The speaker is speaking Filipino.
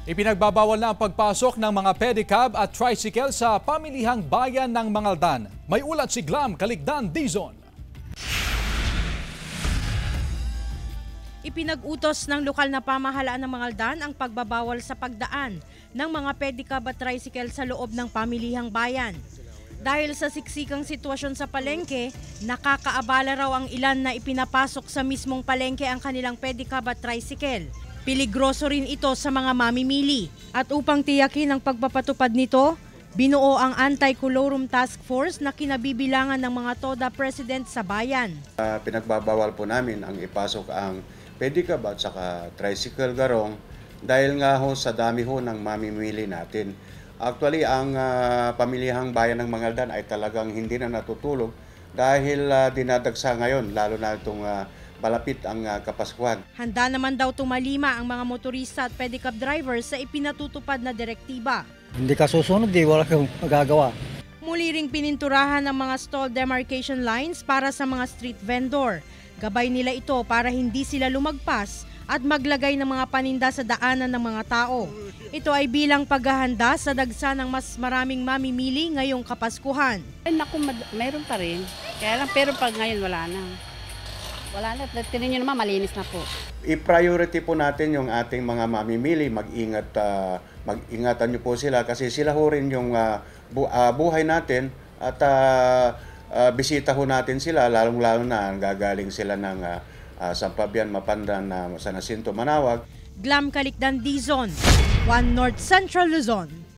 Ipinagbabawal na ang pagpasok ng mga pedicab at tricycle sa pamilihang bayan ng Mangaldan. May ulat si Glam Caligdan Dizon. Ipinag-utos ng lokal na pamahalaan ng Mangaldan ang pagbabawal sa pagdaan ng mga pedicab at tricycle sa loob ng pamilihang bayan. Dahil sa siksikang sitwasyon sa palengke, nakakaabala raw ang ilan na ipinapasok sa mismong palengke ang kanilang pedicab at tricycle. Peligroso rin ito sa mga mamimili. At upang tiyakin ang pagpapatupad nito, binuo ang Anti-Colorum Task Force na kinabibilangan ng mga TODA President sa bayan. Pinagbabawal po namin ang ipasok ang pedicab at saka tricycle garong dahil nga ho sa dami ho ng mamimili natin. Actually, ang pamilihang bayan ng Mangaldan ay talagang hindi na natutulog dahil dinadagsa ngayon, lalo na itong malapit ang Kapaskuhan. Handa naman daw tumalima ang mga motorista at pedicab drivers sa ipinatutupad na direktiba. Hindi ka susunod, wala kang magagawa. Muli ring pininturahan ng mga stall demarcation lines para sa mga street vendor. Gabay nila ito para hindi sila lumagpas at maglagay ng mga paninda sa daanan ng mga tao. Ito ay bilang paghahanda sa dagsa ng mas maraming mamimili ngayong Kapaskuhan. Naku, mayroon pa rin. Kaya lang, pero pag ngayon wala na. Wala na. Tingnan nyo naman, malinis na po. I-priority po natin yung ating mga mamimili. Mag-ingatan nyo po sila kasi sila ho rin yung buhay natin at bisita ho natin sila, lalong-lalo na gagaling sila ng Sampabian, Mapandan, San Jacinto, Manawag. Glam Caligdan Dizon, One North Central Luzon.